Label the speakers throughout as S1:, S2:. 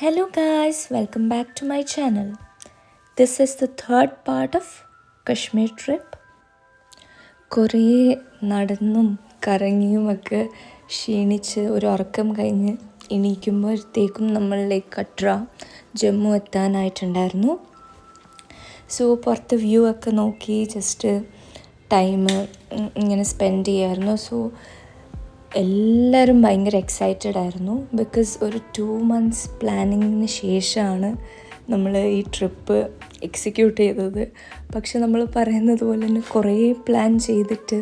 S1: Hello guys, welcome back to my channel. This is the third part of Kashmir trip. കുറേ നടന്നും കറങ്ങിയുമൊക്കെ ക്ഷീണിച്ച് ഒരു ഉറക്കം കഴിഞ്ഞ് എണീക്കുമ്പോഴത്തേക്കും നമ്മളിലേക്ക് കട്ര ജമ്മു എത്താനായിട്ടുണ്ടായിരുന്നു. സോ പുറത്ത് വ്യൂ ഒക്കെ നോക്കി ജസ്റ്റ് ടൈം ഇങ്ങനെ സ്പെൻഡ് ചെയ്യായിരുന്നു. സോ എല്ലാവരും ഭയങ്കര എക്സൈറ്റഡ് ആയിരുന്നു. ബിക്കോസ് ഒരു 2 months പ്ലാനിങ്ങിന് ശേഷമാണ് നമ്മൾ ഈ ട്രിപ്പ് എക്സിക്യൂട്ട് ചെയ്തത്. പക്ഷെ നമ്മൾ പറയുന്നത് പോലെ തന്നെ കുറേ പ്ലാൻ ചെയ്തിട്ട്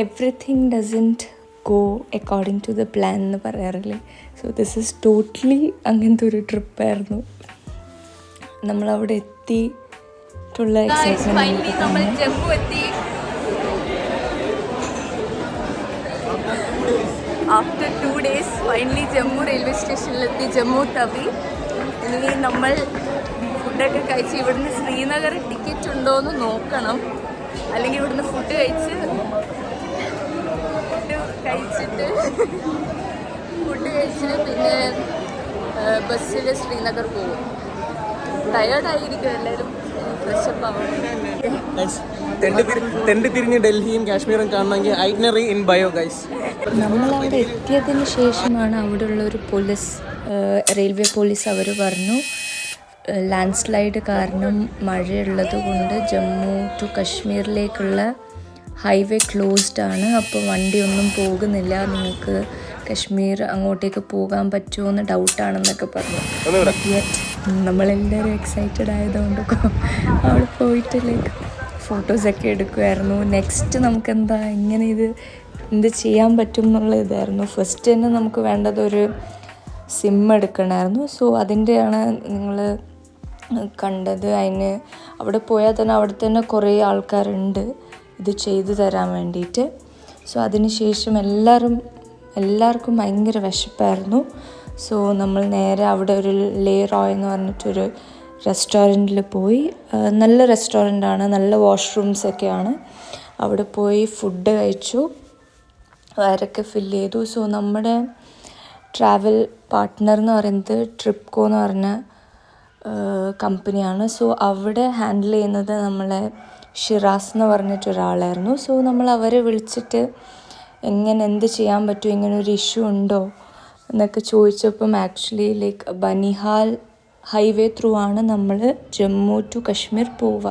S1: everything doesn't go according to the plan എന്ന് പറയാറില്ലേ. സോ ദിസ് ഈസ് ടോട്ടലി അങ്ങനത്തെ ഒരു ട്രിപ്പായിരുന്നു. നമ്മളവിടെ എത്തിയിട്ടുള്ള എക്സൈറ്റ്മെൻറ്റ്
S2: ജമ്മു എത്തി. After 2 days finally Jammu railway സ്റ്റേഷനിലെത്തി, ജമ്മു തവി. ഇനി നമ്മൾ ഫുഡൊക്കെ കഴിച്ച് ഇവിടുന്ന് ശ്രീനഗർ ടിക്കറ്റ് ഉണ്ടോയെന്ന് നോക്കണം. അല്ലെങ്കിൽ ഇവിടുന്ന് ഫുഡ് കഴിച്ചിട്ട് പിന്നെ ബസ്സിൽ ശ്രീനഗർ പോകും. ടയേർഡായിരിക്കും എല്ലാവരും, ഫ്രഷപ്പ്
S3: തിരിഞ്ഞ് ഡൽഹിയും കാശ്മീരും കാണണമെങ്കിൽ ഐറ്റ്നറി ഇൻ ബയോ ഗൈസ്.
S1: നമ്മളവിടെ എത്തിയതിന് ശേഷമാണ് അവിടെയുള്ള ഒരു റെയിൽവേ പോലീസ് അവർ പറഞ്ഞു ലാൻഡ് സ്ലൈഡ് കാരണം മഴയുള്ളത് കൊണ്ട് ജമ്മു ടു കശ്മീരിലേക്കുള്ള ഹൈവേ ക്ലോസ്ഡ് ആണ്. അപ്പോൾ വണ്ടിയൊന്നും പോകുന്നില്ല, നിങ്ങൾക്ക് കശ്മീർ അങ്ങോട്ടേക്ക് പോകാൻ പറ്റുമോ എന്ന് ഡൗട്ടാണെന്നൊക്കെ പറഞ്ഞു. നമ്മളെല്ലാവരും എക്സൈറ്റഡ് ആയതുകൊണ്ട് അവിടെ പോയിട്ട് ലൈക്ക് ഫോട്ടോസൊക്കെ എടുക്കുമായിരുന്നു. നെക്സ്റ്റ് നമുക്കെന്താ എങ്ങനെ എന്ത് ചെയ്യാൻ പറ്റും എന്നുള്ള ഇതായിരുന്നു. ഫസ്റ്റ് തന്നെ നമുക്ക് വേണ്ടത് ഒരു സിം എടുക്കണമായിരുന്നു. സോ അതിൻ്റെയാണ് നിങ്ങൾ കണ്ടത്. അതിന് അവിടെ പോയാൽ തന്നെ അവിടെ തന്നെ കുറേ ആൾക്കാരുണ്ട് ഇത് ചെയ്തു തരാൻ വേണ്ടിയിട്ട്. സോ അതിന് ശേഷം എല്ലാവർക്കും ഭയങ്കര വിശപ്പായിരുന്നു. സോ നമ്മൾ നേരെ അവിടെ ഒരു ലേ റോയ് എന്ന് പറഞ്ഞിട്ടൊരു റെസ്റ്റോറൻറ്റിൽ പോയി. നല്ല റെസ്റ്റോറൻ്റാണ്, നല്ല വാഷ്റൂംസൊക്കെയാണ്. അവിടെ പോയി ഫുഡ് കഴിച്ചു, വയറൊക്കെ ഫില്ല് ചെയ്തു. സോ നമ്മുടെ ട്രാവൽ പാർട്ട്ണർ എന്ന് പറയുന്നത് ട്രിപ്കോ എന്ന് പറഞ്ഞ കമ്പനിയാണ്. സോ അവിടെ ഹാൻഡിൽ ചെയ്യുന്നത് നമ്മളെ ഷിറാസ് എന്ന് പറഞ്ഞിട്ടൊരാളായിരുന്നു. സോ നമ്മൾ അവരെ വിളിച്ചിട്ട് എന്ത് ചെയ്യാൻ പറ്റും, ഇങ്ങനെ ഒരു ഇഷ്യൂ ഉണ്ടോ എന്നൊക്കെ ചോദിച്ചപ്പം actually like Banihal highway through ആണ് നമ്മൾ ജമ്മു ടു കശ്മീർ പോവുക.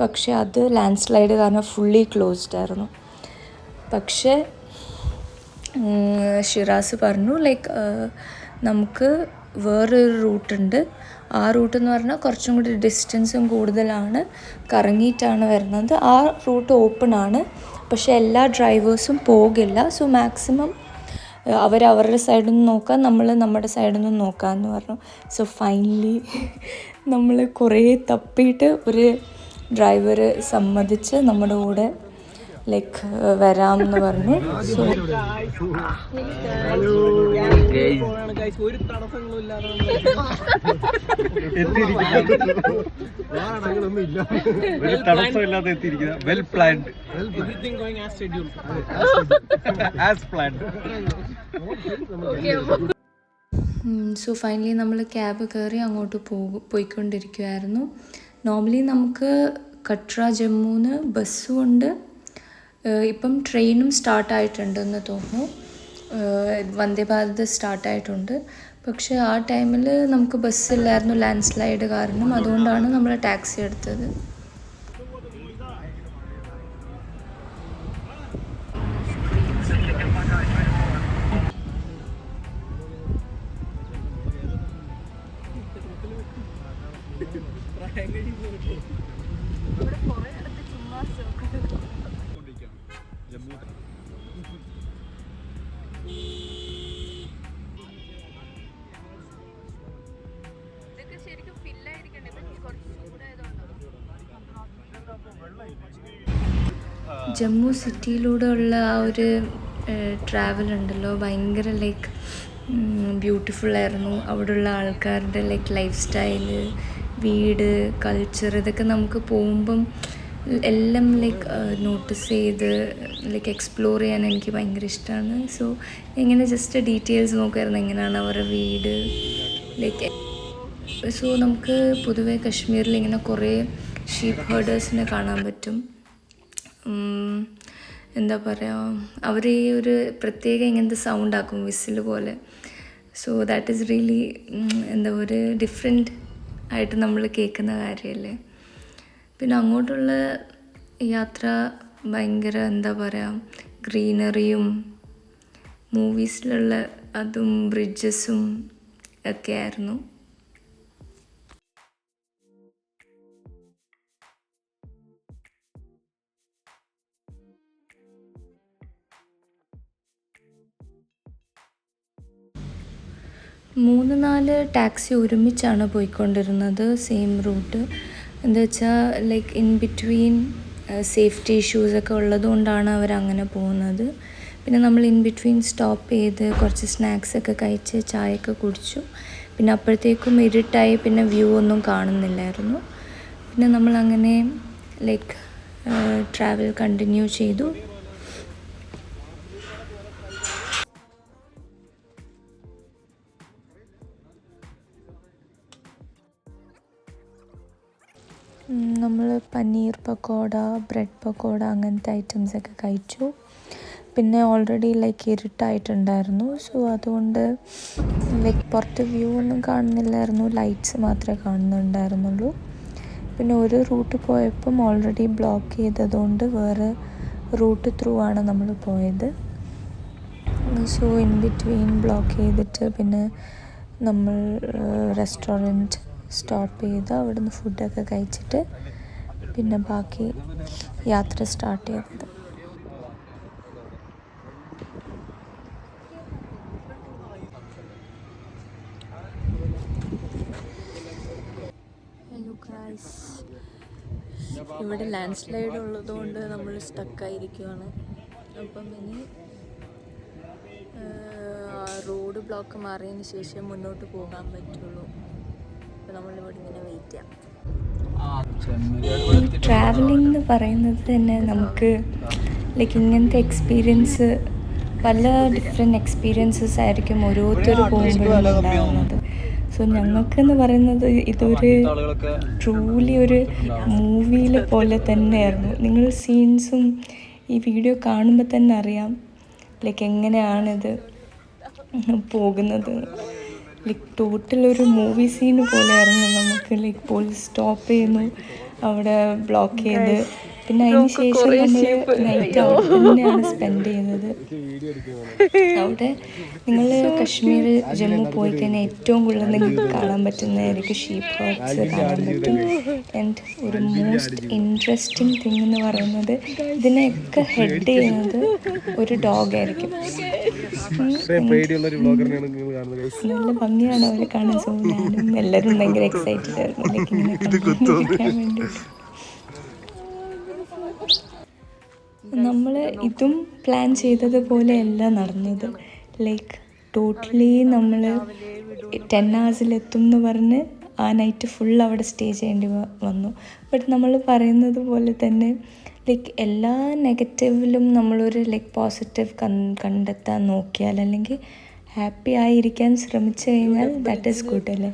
S1: പക്ഷേ അത് ലാൻഡ് സ്ലൈഡ് കാരണം ഫുള്ളി ക്ലോസ്ഡ് ആയിരുന്നു. പക്ഷേ ഷിറാസ് പറഞ്ഞു ലൈക്ക് നമുക്ക് വേറൊരു റൂട്ടുണ്ട്. ആ റൂട്ടെന്ന് പറഞ്ഞാൽ കുറച്ചും കൂടി ഡിസ്റ്റൻസും കൂടുതലാണ്, കറങ്ങിയിട്ടാണ് വരുന്നത്. ആ റൂട്ട് ഓപ്പൺ ആണ്, പക്ഷേ എല്ലാ ഡ്രൈവേഴ്സും പോകില്ല. സോ മാക്സിമം അവരവരുടെ സൈഡിൽ നിന്ന് നോക്കാം, നമ്മൾ നമ്മുടെ സൈഡിൽ നിന്ന് നോക്കാമെന്ന് പറഞ്ഞു. സോ ഫൈനലി നമ്മൾ കുറേ തപ്പിയിട്ട് ഒരു ഡ്രൈവർ സമ്മതിച്ച് നമ്മുടെ കൂടെ ലൈക്ക് വരാമെന്ന് പറഞ്ഞു. സോ സോ ഫൈനലി നമ്മൾ ക്യാബ് കയറി അങ്ങോട്ട് പോയിക്കൊണ്ടിരിക്കുമായിരുന്നു. നോർമലി നമുക്ക് കട്ര ജമ്മുന്ന് ബസ്സും ഉണ്ട്, ഇപ്പം ട്രെയിനും സ്റ്റാർട്ടായിട്ടുണ്ടെന്ന് തോന്നുന്നു. വന്ദേ ഭാരത് സ്റ്റാർട്ടായിട്ടുണ്ട്. പക്ഷേ ആ ടൈമിൽ നമുക്ക് ബസ്സില്ലായിരുന്നു ലാൻഡ് സ്ലൈഡ് കാരണം. അതുകൊണ്ടാണ് നമ്മൾ ടാക്സി എടുത്തത്. ജമ്മു സിറ്റിയിലൂടെ ഉള്ള ആ ഒരു ട്രാവൽ ഉണ്ടല്ലോ, ഭയങ്കര ലൈക്ക് ബ്യൂട്ടിഫുള്ളായിരുന്നു. അവിടെയുള്ള ആൾക്കാരുടെ ലൈക്ക് ലൈഫ് സ്റ്റൈല്, വീട്, കൾച്ചർ, ഇതൊക്കെ നമുക്ക് പോകുമ്പം എല്ലാം ലൈക്ക് നോട്ടീസ് ചെയ്ത് ലൈക്ക് എക്സ്പ്ലോർ ചെയ്യാൻ എനിക്ക് ഭയങ്കര ഇഷ്ടമാണ്. സോ ഇങ്ങനെ ജസ്റ്റ് ഡീറ്റെയിൽസ് നോക്കുമായിരുന്നു, എങ്ങനെയാണ് അവരുടെ വീട് ലൈക്ക്. സോ നമുക്ക് പൊതുവെ കാശ്മീരിൽ ഇങ്ങനെ കുറേ ഷീപ്പ് ഹേർഡേഴ്സിനെ കാണാൻ പറ്റും. എന്താ പറയുക, അവർ ഈ ഒരു പ്രത്യേക ഇങ്ങനത്തെ സൗണ്ട് ആക്കും, വിസിൽ പോലെ. സോ ദാറ്റ് ഈസ് റിയലി എന്താ ഒരു ഡിഫറെൻ്റ് ആയിട്ട് നമ്മൾ കേൾക്കുന്ന കാര്യമല്ലേ. പിന്നെ അങ്ങോട്ടുള്ള യാത്ര ഭയങ്കര എന്താ പറയുക, ഗ്രീനറിയും മൂവീസിലുള്ള അതും ബ്രിഡ്ജസും ഒക്കെ ആയിരുന്നു. മൂന്ന് 4 ടാക്സി ഒരുമിച്ചാണ് പോയിക്കൊണ്ടിരുന്നത്, സെയിം റൂട്ട്. എന്താ വെച്ചാൽ ലൈക്ക് ഇൻ ബിറ്റ്വീൻ സേഫ്റ്റി ഇഷ്യൂസൊക്കെ ഉള്ളതുകൊണ്ടാണ് അവരങ്ങനെ പോകുന്നത്. പിന്നെ നമ്മൾ ഇൻ ബിറ്റ്വീൻ സ്റ്റോപ്പ് ചെയ്ത് കുറച്ച് സ്നാക്സൊക്കെ കഴിച്ച് ചായയൊക്കെ കുടിച്ചു. പിന്നെ അപ്പോഴത്തേക്കും ഇരുട്ടായി, പിന്നെ വ്യൂ ഒന്നും കാണുന്നില്ലായിരുന്നു. പിന്നെ നമ്മളങ്ങനെ ലൈക്ക് ട്രാവൽ കണ്ടിന്യൂ ചെയ്തു. നമ്മൾ പനീർ പക്കോട, ബ്രെഡ് പക്കോട അങ്ങനത്തെ ഐറ്റംസൊക്കെ കഴിച്ചു. പിന്നെ ഓൾറെഡി ലൈക്ക് ഇരുട്ടായിട്ടുണ്ടായിരുന്നു. സോ അതുകൊണ്ട് ലൈക്ക് പുറത്ത് വ്യൂ ഒന്നും കാണുന്നില്ലായിരുന്നു, ലൈറ്റ്സ് മാത്രമേ കാണുന്നുണ്ടായിരുന്നുള്ളൂ. പിന്നെ ഒരു റൂട്ട് പോയപ്പം ഓൾറെഡി ബ്ലോക്ക് ചെയ്തതുകൊണ്ട് വേറെ റൂട്ട് ത്രൂ ആണ് നമ്മൾ പോയത്. സോ ഇൻ ബിറ്റ്വീൻ ബ്ലോക്ക് ചെയ്തിട്ട് പിന്നെ നമ്മൾ റെസ്റ്റോറൻറ്റ് സ്റ്റോപ്പ് ചെയ്ത് അവിടുന്ന് ഫുഡൊക്കെ കഴിച്ചിട്ട് പിന്നെ ബാക്കി യാത്ര സ്റ്റാർട്ട് ചെയ്തത്. ഹലോ ഗൈസ്, ഇവിടെ ലാൻഡ് സ്ലൈഡ് ഉള്ളതുകൊണ്ട് നമ്മൾ സ്റ്റക്കായിരിക്കുകയാണ്. അപ്പം ഇനി റോഡ് ബ്ലോക്ക് മാറിയതിന് ശേഷം മുന്നോട്ട് പോകാൻ പറ്റുള്ളൂ. അപ്പോൾ നമ്മളിവിടെ ഇങ്ങനെ വെയിറ്റ് ചെയ്യാം. ഈ ട്രാവലിംഗ് എന്ന് പറയുന്നത് തന്നെ നമുക്ക് ലൈക്ക് ഇങ്ങനത്തെ എക്സ്പീരിയൻസ്, പല ഡിഫറെൻറ്റ് എക്സ്പീരിയൻസസ് ആയിരിക്കും ഓരോരുത്തർ പോകുമ്പോഴും ഉണ്ടാകുന്നത്. സോ ഞങ്ങൾക്കെന്ന് പറയുന്നത് ഇതൊരു ട്രൂലി ഒരു മൂവിയിലെ പോലെ തന്നെയായിരുന്നു. നിങ്ങൾ സീൻസും ഈ വീഡിയോ കാണുമ്പോൾ തന്നെ അറിയാം ലൈക്ക് എങ്ങനെയാണിത് പോകുന്നത്. ലൈക്ക് ടോട്ടൽ ഒരു മൂവി സീന് പോലെയായിരുന്നു. നമുക്ക് ലൈക്ക് പോലീസ് സ്റ്റോപ്പ് ചെയ്യുന്നു, അവിടെ ബ്ലോക്ക് ചെയ്ത്, പിന്നെ അതിന് ശേഷം നമ്മൾ നൈറ്റ് അവിടെ തന്നെയാണ് സ്പെൻഡ് ചെയ്യുന്നത്. അവിടെ നിങ്ങൾ കാശ്മീർ ജമ്മു പോയി കഴിഞ്ഞാൽ ഏറ്റവും കൂടുതൽ നിങ്ങൾക്ക് കാണാൻ പറ്റുന്നതായിരിക്കും ഷീപ്പ് ഹേർഡ്സ് കാണാൻ പറ്റും. ആൻഡ് ഒരു മോസ്റ്റ് ഇൻട്രസ്റ്റിംഗ് തിങ് എന്ന് പറയുന്നത് ഇതിനെയൊക്കെ ഹെഡ് ചെയ്യുന്നത് ഒരു ഡോഗായിരിക്കും. നല്ല ഭംഗിയാണ് അവരെ കാണാൻ. സോ ഞാനും എല്ലാവരും ഭയങ്കര എക്സൈറ്റഡ് ആയിരുന്നു ലൈക്ക് ഇങ്ങനെ കണ്ടിരിക്കാൻ വേണ്ടി. നമ്മൾ ഇതും പ്ലാൻ ചെയ്തതുപോലെയല്ല നടന്നത്. ലൈക്ക് ടോട്ടലി നമ്മൾ 10 hours എന്ന് പറഞ്ഞ് ആ നൈറ്റ് ഫുൾ അവിടെ സ്റ്റേ ചെയ്യേണ്ടി വന്നു. ബട്ട് നമ്മൾ പറയുന്നത് പോലെ തന്നെ ലൈക്ക് എല്ലാ നെഗറ്റീവിലും നമ്മളൊരു ലൈക്ക് പോസിറ്റീവ് കണ്ടെത്താൻ നോക്കിയാൽ, അല്ലെങ്കിൽ ഹാപ്പി ആയിരിക്കാൻ ശ്രമിച്ചു കഴിഞ്ഞാൽ ദാറ്റ് ഈസ് ഗുഡ് അല്ലേ.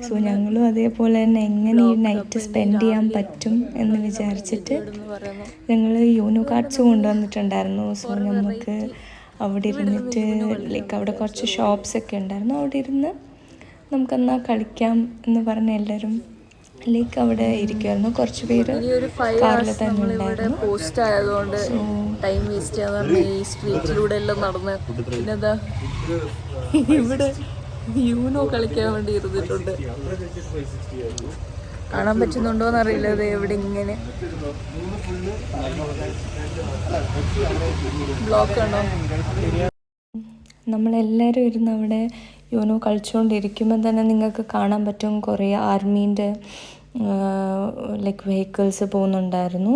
S1: സോ ഞങ്ങളും അതേപോലെ തന്നെ എങ്ങനെ ഈ നൈറ്റ് സ്പെൻഡ് ചെയ്യാൻ പറ്റും എന്ന് വിചാരിച്ചിട്ട് ഞങ്ങൾ യൂനോ കാർഡ്സ് കൊണ്ടുവന്നിട്ടുണ്ടായിരുന്നു. സോ നമുക്ക് അവിടെ ഇരുന്നിട്ട് ലൈക്ക് അവിടെ കുറച്ച് ഷോപ്സൊക്കെ ഉണ്ടായിരുന്നു, അവിടെ ഇരുന്ന് നമുക്കെന്നാൽ കളിക്കാം എന്ന് പറഞ്ഞ് എല്ലാവരും ലൈക്ക് അവിടെ ഇരിക്കുമായിരുന്നു. കുറച്ച് പേര് കാറിൽ തന്നെ ഉണ്ടായിരുന്നു.
S2: പോസ്റ്റ് ആയതുകൊണ്ട് ടൈം വേസ്റ്റ് ചെയ്യാന്ന് പറഞ്ഞ് ഈ സ്ട്രീറ്റിലൂടെ എല്ലാം നടന്ന് പിന്നെന്താ ഇവിടെ യൂനോ കളിക്കാൻ വേണ്ടി ഇരുന്നിട്ടുണ്ട്. കാണാൻ പറ്റുന്നുണ്ടോ എന്നറിയില്ല, അത് എവിടെ ഇങ്ങനെ ബ്ലോക്ക് ആണോ.
S1: നമ്മളെല്ലാവരും ഇരുന്ന് അവിടെ യൂനോ കളിച്ചുകൊണ്ടിരിക്കുമ്പോൾ തന്നെ നിങ്ങൾക്ക് കാണാൻ പറ്റും കുറേ ആർമീൻ്റെ ലൈക്ക് വെഹിക്കിൾസ് പോകുന്നുണ്ടായിരുന്നു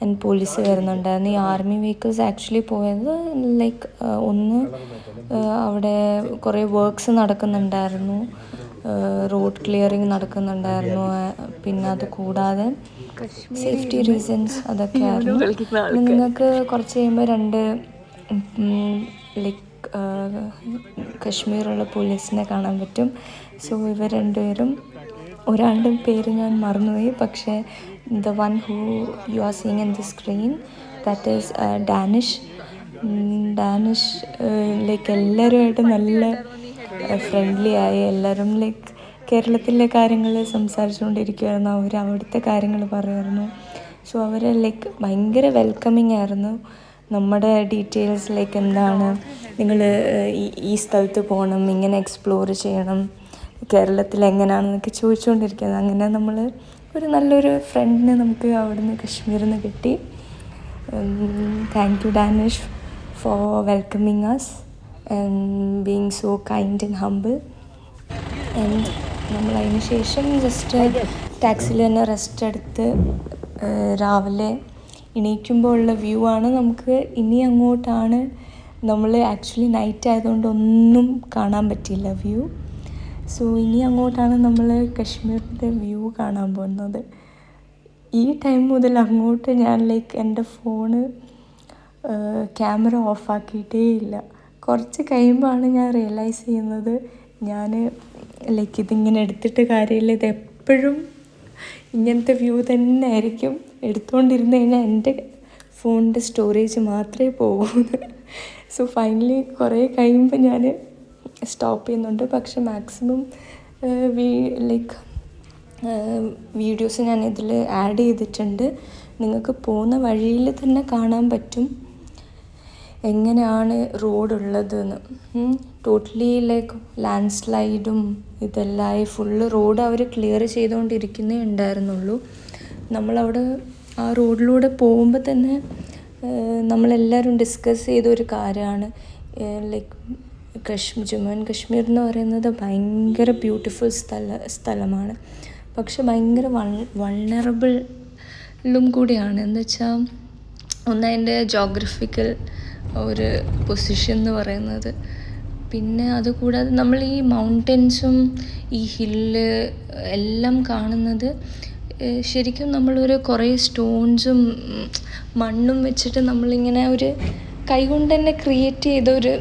S1: ആൻഡ് പോലീസ് വരുന്നുണ്ടായിരുന്നു. ഈ ആർമി വെഹിക്കിൾസ് ആക്ച്വലി പോയത് ലൈക്ക് ഒന്ന് അവിടെ കുറേ വർക്ക്സ് നടക്കുന്നുണ്ടായിരുന്നു. റോഡ് ക്ലിയറിങ് നടക്കുന്നുണ്ടായിരുന്നു. പിന്നെ അത് കൂടാതെ സേഫ്റ്റി റീസൺസ് അതൊക്കെയായിരുന്നു. പിന്നെ നിങ്ങൾക്ക് കുറച്ച് കഴിയുമ്പോൾ 2 ലൈക്ക് കശ്മീറുള്ള പോലീസിനെ കാണാൻ പറ്റും. സോ ഇവർ 2 പേരും, ഒരാളുടെ പേര് ഞാൻ മറന്നുപോയി, പക്ഷേ the one who you are seeing in the screen that is Danish. Like എല്ലാവരുമായിട്ട് നല്ല ഫ്രണ്ട്ലി ആയി. എല്ലാവരും ലൈക്ക് കേരളത്തിലെ കാര്യങ്ങൾ സംസാരിച്ചുകൊണ്ടിരിക്കുമായിരുന്നു. അവർ അവിടുത്തെ കാര്യങ്ങൾ പറയുമായിരുന്നു. സോ അവർ ലൈക്ക് ഭയങ്കര വെൽക്കമിങ് ആയിരുന്നു. നമ്മുടെ ഡീറ്റെയിൽസ് ലൈക്ക് എന്താണ്, നിങ്ങൾ ഈ സ്ഥലത്ത് പോകണം, ഇങ്ങനെ എക്സ്പ്ലോർ ചെയ്യണം, കേരളത്തിൽ എങ്ങനെയാണെന്നൊക്കെ ചോദിച്ചുകൊണ്ടിരിക്കുന്നത്. അങ്ങനെ നമ്മൾ ഒരു നല്ലൊരു ഫ്രണ്ടിനെ നമുക്ക് അവിടുന്ന് കശ്മീരിൽ നിന്ന് കിട്ടി. Thank you Danish for welcoming us and being so kind and humble. And നമ്മൾ അതിന് ശേഷം ജസ്റ്റ് ടാക്സിയിൽ തന്നെ റെസ്റ്റ് എടുത്ത് രാവിലെ എണീക്കുമ്പോൾ ഉള്ള വ്യൂ ആണ് നമുക്ക്. ഇനി അങ്ങോട്ടാണ് നമ്മൾ ആക്ച്വലി നൈറ്റ് ആയതുകൊണ്ട് ഒന്നും കാണാൻ പറ്റിയില്ല വ്യൂ. സോ ഇനി അങ്ങോട്ടാണ് നമ്മൾ കശ്മീരിൻ്റെ വ്യൂ കാണാൻ പോകുന്നത്. ഈ ടൈം മുതൽ അങ്ങോട്ട് ഞാൻ ലൈക്ക് എൻ്റെ ഫോണ് ക്യാമറ ഓഫാക്കിയിട്ടേ ഇല്ല. കുറച്ച് കഴിയുമ്പോഴാണ് ഞാൻ റിയലൈസ് ചെയ്യുന്നത് ഞാൻ ലൈക്ക് ഇതിങ്ങനെ എടുത്തിട്ട് കാര്യമില്ല, ഇതെപ്പോഴും ഇങ്ങനത്തെ വ്യൂ തന്നെ ആയിരിക്കും. എടുത്തുകൊണ്ടിരുന്ന് കഴിഞ്ഞാൽ എൻ്റെ ഫോണിൻ്റെ സ്റ്റോറേജ് മാത്രമേ പോകുന്നു. സോ ഫൈനലി കുറേ കഴിയുമ്പോൾ ഞാൻ സ്റ്റോപ്പ് ചെയ്യുന്നുണ്ട്. പക്ഷെ മാക്സിമം ലൈക്ക് വീഡിയോസ് ഞാൻ ഇതിൽ ആഡ് ചെയ്തിട്ടുണ്ട്. നിങ്ങൾക്ക് പോകുന്ന വഴിയിൽ തന്നെ കാണാൻ പറ്റും എങ്ങനെയാണ് റോഡുള്ളതെന്ന്. ടോട്ടലി ലൈക്ക് ലാൻഡ് സ്ലൈഡും ഇതെല്ലാം ഫുള്ള് റോഡ് അവർ ക്ലിയർ ചെയ്തുകൊണ്ടിരിക്കുന്നേ ഉണ്ടായിരുന്നുള്ളൂ. നമ്മളവിടെ ആ റോഡിലൂടെ പോകുമ്പോൾ തന്നെ നമ്മളെല്ലാവരും ഡിസ്കസ് ചെയ്തൊരു കാര്യമാണ് ലൈക്ക് ജമ്മു ആൻഡ് കശ്മീർ എന്ന് പറയുന്നത് ഭയങ്കര ബ്യൂട്ടിഫുൾ സ്ഥലമാണ്. പക്ഷെ ഭയങ്കര വൾണറബിളും കൂടിയാണ്. എന്ന് വെച്ചാൽ ഒന്ന് അതിൻ്റെ ജോഗ്രഫിക്കൽ ഒരു പൊസിഷൻ എന്ന് പറയുന്നത്. പിന്നെ അതുകൂടാതെ നമ്മൾ ഈ മൗണ്ടൻസും ഈ ഹില്ല് എല്ലാം കാണുന്നത് ശരിക്കും നമ്മളൊരു കുറേ സ്റ്റോൺസും മണ്ണും വെച്ചിട്ട് നമ്മളിങ്ങനെ ഒരു കൈകൊണ്ട് തന്നെ ക്രിയേറ്റ് ചെയ്തൊരു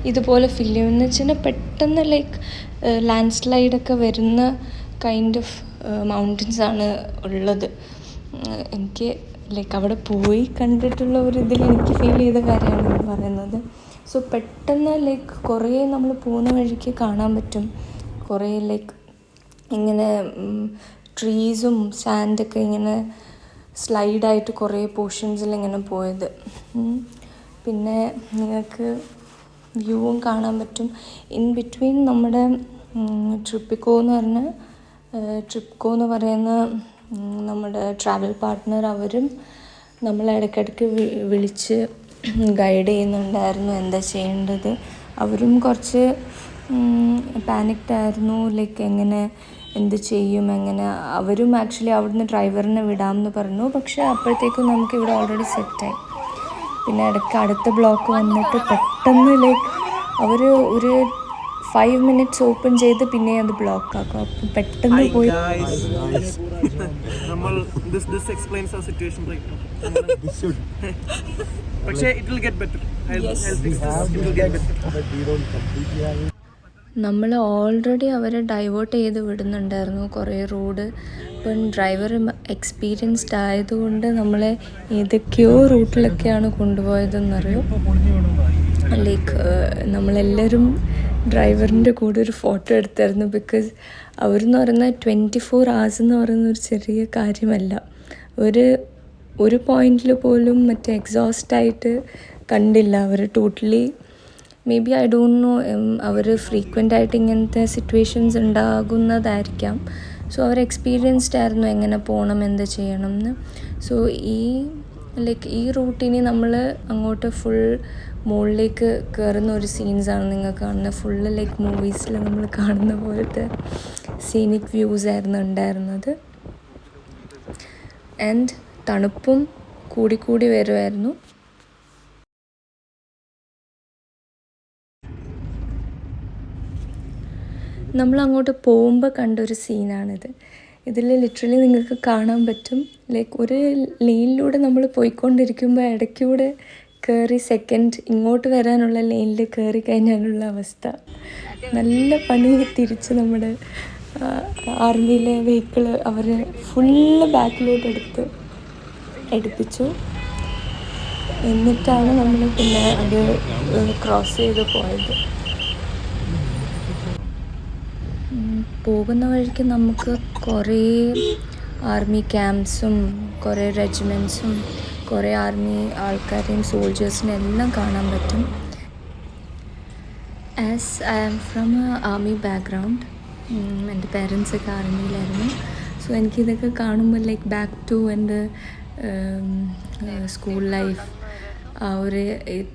S1: ഇതുപോലെ ഫീൽ ചെയ്യും. എന്ന് വെച്ചാൽ പെട്ടെന്ന് ലൈക്ക് ലാൻഡ് സ്ലൈഡൊക്കെ വരുന്ന കൈൻഡ് ഓഫ് മൗണ്ടൻസാണ് ഉള്ളത്. എനിക്ക് ലൈക്ക് അവിടെ പോയി കണ്ടിട്ടുള്ള ഒരു ഇതിൽ എനിക്ക് ഫീൽ ചെയ്ത കാര്യമാണ് പറയുന്നത്. സോ പെട്ടെന്ന് ലൈക്ക് കുറേ നമ്മൾ പോകുന്ന വഴിക്ക് കാണാൻ പറ്റും കുറേ ലൈക്ക് ഇങ്ങനെ ട്രീസും സാൻഡൊക്കെ ഇങ്ങനെ സ്ലൈഡായിട്ട് കുറേ പോർഷൻസിൽ ഇങ്ങനെ പോയത്. പിന്നെ നിങ്ങൾക്ക് വ്യൂവും കാണാൻ പറ്റും. ഇൻ ബിറ്റ്വീൻ നമ്മുടെ ട്രിപ്കോ എന്ന് പറയുന്ന നമ്മുടെ ട്രാവൽ പാർട്ട്ണർ അവരും നമ്മളെ ഇടയ്ക്കിടയ്ക്ക് വിളിച്ച് ഗൈഡ് ചെയ്യുന്നുണ്ടായിരുന്നു എന്താ ചെയ്യേണ്ടത്. അവരും കുറച്ച് പാനിക്ഡ് ആയിരുന്നു, ലൈക്ക് എങ്ങനെ എന്ത് ചെയ്യും എങ്ങനെ. അവരും ആക്ച്വലി അവിടുന്ന് ഡ്രൈവറിനെ വിടാമെന്ന് പറഞ്ഞു. പക്ഷേ അപ്പോഴത്തേക്കും നമുക്ക് ഇവിടെ ഓൾറെഡി സെറ്റായി. പിന്നെ ഇടയ്ക്ക് അടുത്ത ബ്ലോക്ക് വന്നിട്ട് പെട്ടെന്ന് ലൈക്ക് അവർ ഒരു 5 minutes ഓപ്പൺ ചെയ്ത് പിന്നെ അത് ബ്ലോക്ക് ആക്കും. അപ്പം പെട്ടെന്ന് പോയി നമ്മൾ ഓൾറെഡി അവരെ ഡൈവേർട്ട് ചെയ്ത് വിടുന്നുണ്ടായിരുന്നു കുറേ റോഡ്. ഇപ്പം ഡ്രൈവർ എക്സ്പീരിയൻസ്ഡ് ആയതുകൊണ്ട് നമ്മളെ ഏതൊക്കെയോ റൂട്ടിലൊക്കെയാണ് കൊണ്ടുപോയതെന്നറിയോ. ലൈക്ക് നമ്മളെല്ലാവരും ഡ്രൈവറിൻ്റെ കൂടെ ഒരു ഫോട്ടോ എടുത്തായിരുന്നു. ബിക്കോസ് അവരെന്ന് പറയുന്നത് 24 hours എന്ന് പറയുന്ന ഒരു ചെറിയ കാര്യമല്ല. ഒരു പോയിന്റിൽ പോലും മറ്റേ എക്സോസ്റ്റായിട്ട് കണ്ടില്ല അവർ totally. Maybe I don't know, അവർ ഫ്രീക്വൻ്റ് ആയിട്ട് ഇങ്ങനത്തെ സിറ്റുവേഷൻസ് ഉണ്ടാകുന്നതായിരിക്കാം. സോ അവർ എക്സ്പീരിയൻസ്ഡ് ആയിരുന്നു എങ്ങനെ പോകണം എന്ത് ചെയ്യണം എന്ന്. സോ ഈ റൂട്ടിന് നമ്മൾ അങ്ങോട്ട് ഫുൾ മുകളിലേക്ക് കയറുന്ന ഒരു സീൻസാണ് നിങ്ങൾ കാണുന്നത്. ഫുള്ള് ലൈക്ക് മൂവീസിൽ നമ്മൾ കാണുന്ന പോലത്തെ സീനിക് വ്യൂസ് ആയിരുന്നു ഉണ്ടായിരുന്നത്. ആൻഡ് തണുപ്പും കൂടി വരുമായിരുന്നു. നമ്മൾ അങ്ങോട്ട് പോകുമ്പോൾ കണ്ടൊരു സീനാണിത്. ഇതിൽ ലിറ്ററലി നിങ്ങൾക്ക് കാണാൻ പറ്റും, ലൈക്ക് ഒരു ലെയിനിലൂടെ നമ്മൾ പോയിക്കൊണ്ടിരിക്കുമ്പോൾ ഇടയ്ക്കൂടെ കയറി സെക്കൻഡ് ഇങ്ങോട്ട് വരാനുള്ള ലെയിനിൽ കയറി കഴിഞ്ഞാലുള്ള അവസ്ഥ. നല്ല പണി തിരിച്ച് നമ്മുടെ ആർമിയിലെ വെഹിക്കിൾ അവർ ഫുള്ള് ബാക്കിലോട്ട് എടുപ്പിച്ചു. എന്നിട്ടാണ് നമ്മൾ പിന്നെ അത് ക്രോസ് ചെയ്ത് പോയത്. പോകുന്ന വഴിക്ക് നമുക്ക് കുറേ ആർമി ക്യാമ്പ്സും കുറേ റെജിമെൻറ്റ്സും കുറേ ആർമി ആൾക്കാരെയും സോൾജേഴ്സിനെ എല്ലാം കാണാൻ പറ്റും. As I am from army background, എൻ്റെ പേരൻസൊക്കെ ആർമിയിലായിരുന്നു. സോ എനിക്കിതൊക്കെ കാണുമ്പോൾ ലൈക്ക് ബാക്ക് ടു എൻ്റെ സ്കൂൾ ലൈഫ്, ആ ഒരു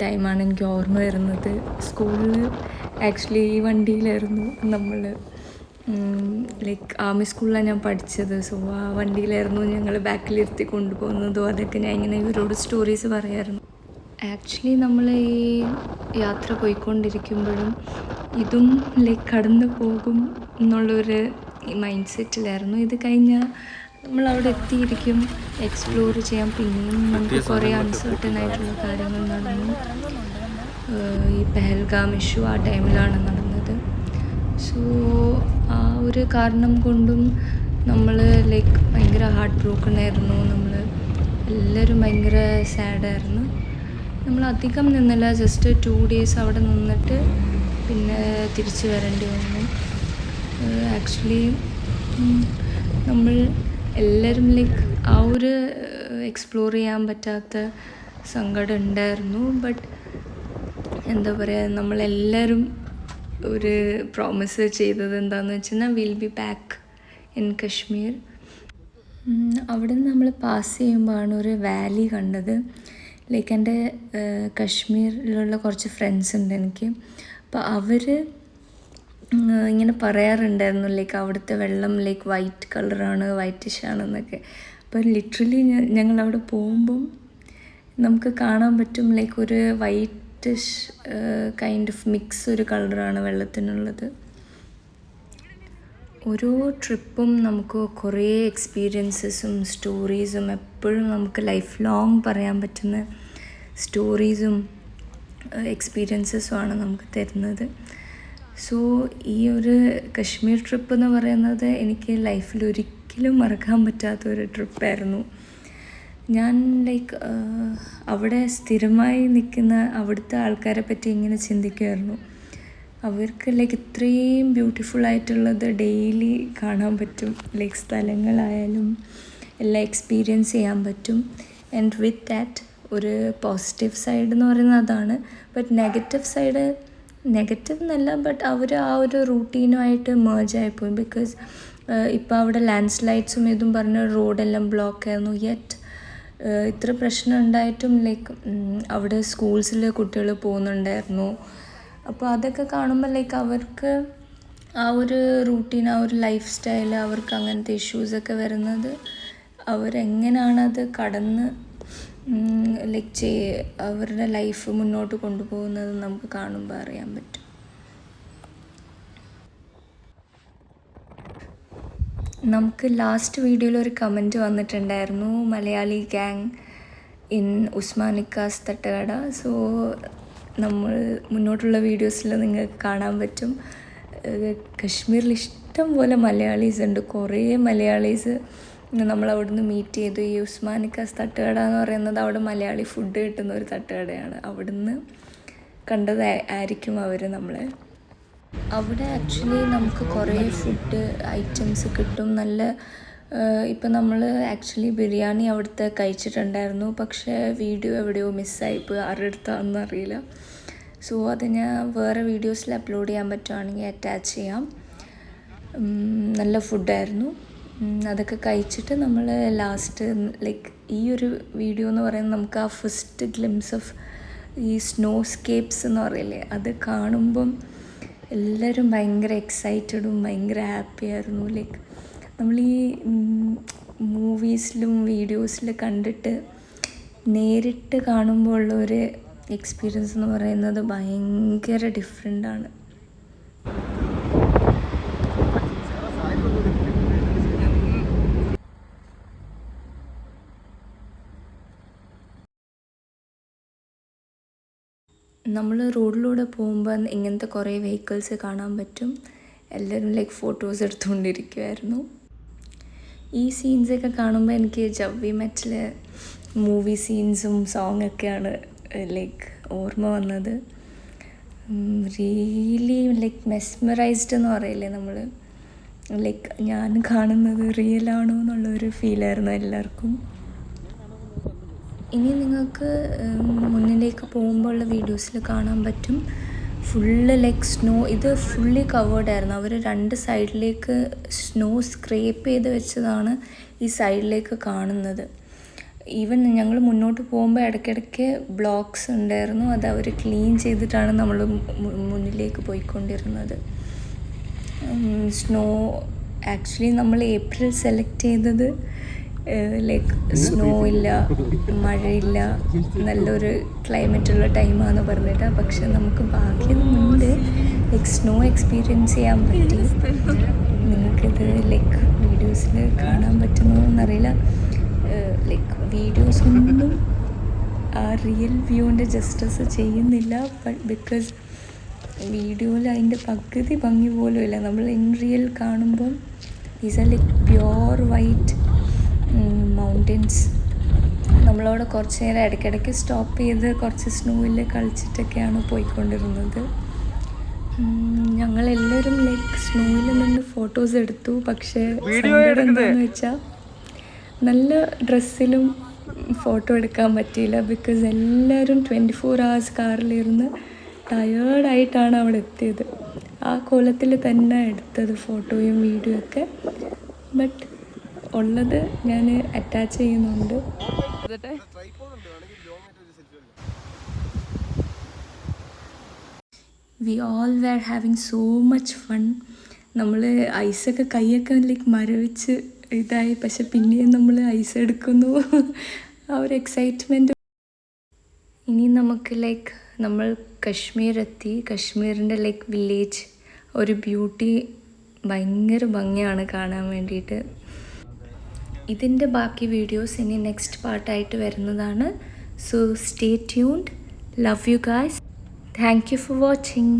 S1: ടൈമാണ് എനിക്ക് ഓർമ്മ വരുന്നത്. സ്കൂളിൽ ആക്ച്വലി ഈ വണ്ടിയിലായിരുന്നു നമ്മൾ, ലൈക്ക് ആർമി സ്കൂളിലാണ് ഞാൻ പഠിച്ചത്. സോ ആ വണ്ടിയിലായിരുന്നു ഞങ്ങൾ ബാക്കിലിരുത്തി കൊണ്ടുപോകുന്നതും അതൊക്കെ ഞാൻ ഇങ്ങനെ ഇവരോട് സ്റ്റോറീസ് പറയായിരുന്നു. ആക്ച്വലി നമ്മൾ ഈ യാത്ര പോയിക്കൊണ്ടിരിക്കുമ്പോഴും ഇതും ലൈക്ക് കടന്നു പോകും എന്നുള്ളൊരു മൈൻഡ് സെറ്റിലായിരുന്നു. ഇത് കഴിഞ്ഞാൽ നമ്മളവിടെ എത്തിയിരിക്കും, എക്സ്പ്ലോർ ചെയ്യാം. പിന്നെയും നമുക്ക് കുറേ അൺസർട്ടൺ ആയിട്ടുള്ള കാര്യങ്ങൾ നടന്നു. ഈ പെഹൽഗാം ഇഷ്യൂ ആ ടൈമിലാണ് നടന്നത്. സോ ആ ഒരു കാരണം കൊണ്ടും നമ്മൾ ലൈക്ക് ഭയങ്കര ഹാർട്ട് ബ്രോക്കൺ ആയിരുന്നു. നമ്മൾ എല്ലാവരും ഭയങ്കര സാഡായിരുന്നു. നമ്മൾ അധികം നിന്നില്ല, ജസ്റ്റ് 2 days അവിടെ നിന്നിട്ട് പിന്നെ തിരിച്ച് വരേണ്ടി വന്നു. ആക്ച്വലി നമ്മൾ എല്ലാവരും ലൈക്ക് ആ ഒരു എക്സ്പ്ലോർ ചെയ്യാൻ പറ്റാത്ത സങ്കടം ഉണ്ടായിരുന്നു. ബട്ട് എന്താ പറയുക, നമ്മളെല്ലാവരും ഒരു പ്രോമിസ് ചെയ്തത് എന്താണെന്ന് വെച്ചാൽ will be back in Kashmir. അവിടെ നിന്ന് നമ്മൾ പാസ് ചെയ്യുമ്പോഴാണ് ഒരു വാലി കണ്ടത്. ലൈക്ക് എൻ്റെ കശ്മീരിലുള്ള കുറച്ച് ഫ്രണ്ട്സ് ഉണ്ട് എനിക്ക്. അപ്പോൾ അവർ ഇങ്ങനെ പറയാറുണ്ടായിരുന്നു ലൈക്ക് അവിടുത്തെ വെള്ളം ലൈക്ക് വൈറ്റ് കളറാണ്, വൈറ്റിഷാണെന്നൊക്കെ. അപ്പോൾ ലിറ്ററലി ഞങ്ങളവിടെ പോകുമ്പം നമുക്ക് കാണാൻ പറ്റും ലൈക്ക് ഒരു വൈറ്റിഷ് കൈൻഡ് ഓഫ് മിക്സ് ഒരു കളറാണ് വെള്ളത്തിനുള്ളത്. ഓരോ ട്രിപ്പും നമുക്ക് കുറേ എക്സ്പീരിയൻസസും സ്റ്റോറീസും എപ്പോഴും നമുക്ക് ലൈഫ് ലോങ് പറയാൻ പറ്റുന്ന സ്റ്റോറീസും എക്സ്പീരിയൻസസുമാണ് നമുക്ക് തരുന്നത്. സോ ഈ ഒരു കശ്മീർ ട്രിപ്പ് എന്ന് പറയുന്നത് എനിക്ക് ലൈഫിൽ ഒരിക്കലും മറക്കാൻ പറ്റാത്തൊരു ട്രിപ്പായിരുന്നു. ഞാൻ ലൈക്ക് അവിടെ സ്ഥിരമായി നിൽക്കുന്ന അവിടുത്തെ ആൾക്കാരെ പറ്റി ഇങ്ങനെ ചിന്തിക്കുമായിരുന്നു. അവർക്ക് ലൈക്ക് ഇത്രയും ബ്യൂട്ടിഫുള്ളായിട്ടുള്ളത് ഡെയിലി കാണാൻ പറ്റും. ലൈക്ക് സ്ഥലങ്ങളായാലും എല്ലാം എക്സ്പീരിയൻസ് ചെയ്യാൻ പറ്റും. ആൻഡ് വിത്ത് ദാറ്റ് ഒരു പോസിറ്റീവ് സൈഡ് എന്ന് പറയുന്നത് അതാണ്. ബട്ട് നെഗറ്റീവ് എന്നല്ല, ബട്ട് അവർ ആ ഒരു റൂട്ടീനുമായിട്ട് മേർജായിപ്പോയി. ബിക്കോസ് ഇപ്പോൾ അവിടെ ലാൻഡ് സ്ലൈഡ്സും ഇതും പറഞ്ഞ റോഡെല്ലാം ബ്ലോക്കായിരുന്നു. യെറ്റ് ഇത്ര പ്രശ്നം ഉണ്ടായിട്ടും ലൈക്ക് അവിടെ സ്കൂൾസിൽ കുട്ടികൾ പോകുന്നുണ്ടായിരുന്നു. അപ്പോൾ അതൊക്കെ കാണുമ്പോൾ ലൈക്ക് അവർക്ക് ആ ഒരു റൂട്ടീൻ, ആ ഒരു ലൈഫ് സ്റ്റൈൽ, അവർക്ക് അങ്ങനത്തെ ഇഷ്യൂസൊക്കെ വരുന്നത് അവരെങ്ങനെയാണത് കടന്ന് ലൈക്ക് അവരുടെ ലൈഫ് മുന്നോട്ട് കൊണ്ടുപോകുന്നത് നമുക്ക് കാണുമ്പോൾ അറിയാൻ പറ്റും. നമുക്ക് ലാസ്റ്റ് വീഡിയോയിൽ ഒരു കമൻറ്റ് വന്നിട്ടുണ്ടായിരുന്നു, മലയാളി ഗ്യാങ് ഇൻ ഉസ്മാനിക്കാസ് തട്ടുകട. സോ നമ്മൾ മുന്നോട്ടുള്ള വീഡിയോസിൽ നിങ്ങൾക്ക് കാണാൻ പറ്റും കശ്മീരിൽ ഇഷ്ടം പോലെ മലയാളീസ് ഉണ്ട്. കുറേ മലയാളീസ് നമ്മളവിടുന്ന് മീറ്റ് ചെയ്തു. ഈ ഉസ്മാനിക്കാസ് തട്ടുകട എന്ന് പറയുന്നത് അവിടെ മലയാളി ഫുഡ് കിട്ടുന്ന ഒരു തട്ടുകടയാണ്. അവിടുന്ന് കണ്ടതായിരിക്കും അവർ നമ്മളെ. അവിടെ ആക്ച്വലി നമുക്ക് കുറേ ഫുഡ് ഐറ്റംസ് കിട്ടും. നല്ല ഇപ്പം നമ്മൾ ആക്ച്വലി ബിരിയാണി അവിടുത്തെ കഴിച്ചിട്ടുണ്ടായിരുന്നു. പക്ഷേ വീഡിയോ എവിടെയോ മിസ്സായിപ്പോയി, ആരുടെ അടുത്താണെന്ന് അറിയില്ല. സോ അത് ഞാൻ വേറെ വീഡിയോസിൽ അപ്ലോഡ് ചെയ്യാൻ പറ്റുവാണെങ്കിൽ അറ്റാച്ച് ചെയ്യാം. നല്ല ഫുഡായിരുന്നു. അതൊക്കെ കഴിച്ചിട്ട് നമ്മൾ ലാസ്റ്റ് ലൈക്ക് ഈ ഒരു വീഡിയോ എന്ന് പറയുന്നത് നമുക്ക് ആ ഫസ്റ്റ് ഗ്ലിംസ് ഓഫ് ഈ സ്നോസ്കേപ്സ് എന്ന് പറയില്ലേ, അത് കാണുമ്പം എല്ലാവരും ഭയങ്കര എക്സൈറ്റഡും ഭയങ്കര ഹാപ്പിയായിരുന്നു. ലൈക്ക് നമ്മൾ ഈ മൂവീസിലും വീഡിയോസിലും കണ്ടിട്ട് നേരിട്ട് കാണുമ്പോൾ ഉള്ള ഒരു എക്സ്പീരിയൻസ് എന്ന് പറയുന്നത് ഭയങ്കര ഡിഫറെൻ്റാണ്. നമ്മൾ റോഡിലൂടെ പോകുമ്പോൾ ഇങ്ങനത്തെ കുറേ വെഹിക്കിൾസ് കാണാൻ പറ്റും. എല്ലാവരും ലൈക്ക് ഫോട്ടോസ് എടുത്തുകൊണ്ടിരിക്കുമായിരുന്നു. ഈ സീൻസൊക്കെ കാണുമ്പോൾ എനിക്ക് ജവ്വി മെറ്റിലെ മൂവി സീൻസും സോങ്ങൊക്കെയാണ് ലൈക്ക് ഓർമ്മ വന്നത്. റിയലി ലൈക്ക് മെസ്മറൈസ്ഡ് എന്ന് പറയില്ലേ നമ്മൾ, ലൈക്ക് ഞാൻ കാണുന്നത് റിയലാണോ എന്നുള്ളൊരു ഫീലായിരുന്നു എല്ലാവർക്കും. ഇനി നിങ്ങൾക്ക് മുന്നിലേക്ക് പോകുമ്പോൾ ഉള്ള വീഡിയോസിൽ കാണാൻ പറ്റും ഫുള്ള് ലൈക്ക് സ്നോ. ഇത് ഫുള്ളി കവേർഡ് ആയിരുന്നു. അവർ 2 സൈഡിലേക്ക് സ്നോ സ്ക്രേപ്പ് ചെയ്ത് വെച്ചതാണ് ഈ സൈഡിലേക്ക് കാണുന്നത്. ഈവൻ ഞങ്ങൾ മുന്നോട്ട് പോകുമ്പോൾ ഇടയ്ക്കിടയ്ക്ക് ബ്ലോക്സ് ഉണ്ടായിരുന്നു. അത് അവർ ക്ലീൻ ചെയ്തിട്ടാണ് നമ്മൾ മുന്നിലേക്ക് പോയിക്കൊണ്ടിരുന്നത്. സ്നോ ആക്ച്വലി നമ്മൾ ഏപ്രിൽ സെലക്ട് ചെയ്തത് ലൈക്ക് സ്നോ ഇല്ല, മഴയില്ല, നല്ലൊരു ക്ലൈമറ്റുള്ള ടൈമാണെന്ന് പറഞ്ഞിട്ടാണ്. പക്ഷെ നമുക്ക് ഭാഗ്യം കൊണ്ട് ലൈക്ക് സ്നോ എക്സ്പീരിയൻസ് ചെയ്യാൻ പറ്റി. നിങ്ങൾക്കിത് ലൈക്ക് വീഡിയോസിൽ കാണാൻ പറ്റുമോ എന്നറിയില്ല. ലൈക്ക് വീഡിയോസൊന്നും ആ റിയൽ വ്യൂവിൻ്റെ ജസ്റ്റിസ് ചെയ്യുന്നില്ല. ബട്ട് ബിക്കോസ് വീഡിയോയിൽ അതിൻ്റെ പകുതി ഭംഗി പോലും ഇല്ല. നമ്മൾ ഇൻ റിയൽ കാണുമ്പോൾ these are like pure white mountains. നമ്മളവിടെ കുറച്ച് നേരം ഇടയ്ക്കിടയ്ക്ക് സ്റ്റോപ്പ് ചെയ്ത് കുറച്ച് സ്നോയിൽ കളിച്ചിട്ടൊക്കെയാണ് പോയിക്കൊണ്ടിരുന്നത്. ഞങ്ങളെല്ലാവരും ലൈക്ക് സ്നോയിൽ നിന്ന് ഫോട്ടോസ് എടുത്തു. പക്ഷേ സങ്കടം എന്താണെന്ന് വെച്ചാൽ നല്ല ഡ്രസ്സിലും ഫോട്ടോ എടുക്കാൻ പറ്റിയില്ല. ബിക്കോസ് എല്ലാവരും 24 hours കാറിലിരുന്ന് ടയേർഡായിട്ടാണ് അവിടെ എത്തിയത്. ആ കോലത്തിൽ തന്നെ എടുത്തത് ഫോട്ടോയും വീഡിയോ ഒക്കെ. ബട്ട് ഉള്ളത് ഞാൻ അറ്റാച്ച് ചെയ്യുന്നുണ്ട്. We all were having so much fun. നമ്മൾ ഐസൊക്കെ കൈയൊക്കെ ലൈക്ക് മരവിച്ച് ഇതായി. പക്ഷെ പിന്നെയും നമ്മൾ ഐസ് എടുക്കുന്നു. ആ ഒരു എക്സൈറ്റ്മെൻറ്റ്. ഇനി നമുക്ക് ലൈക്ക് നമ്മൾ കശ്മീർ എത്തി. കശ്മീരിൻ്റെ ലൈക്ക് വില്ലേജ് ഒരു ബ്യൂട്ടി, ഭയങ്കര ഭംഗിയാണ് കാണാൻ വേണ്ടിയിട്ട്. ഇതിൻ്റെ ബാക്കി വീഡിയോസ് ഇനി നെക്സ്റ്റ് പാർട്ടായിട്ട് വരുന്നതാണ്. So stay tuned. Love you guys. Thank you for watching.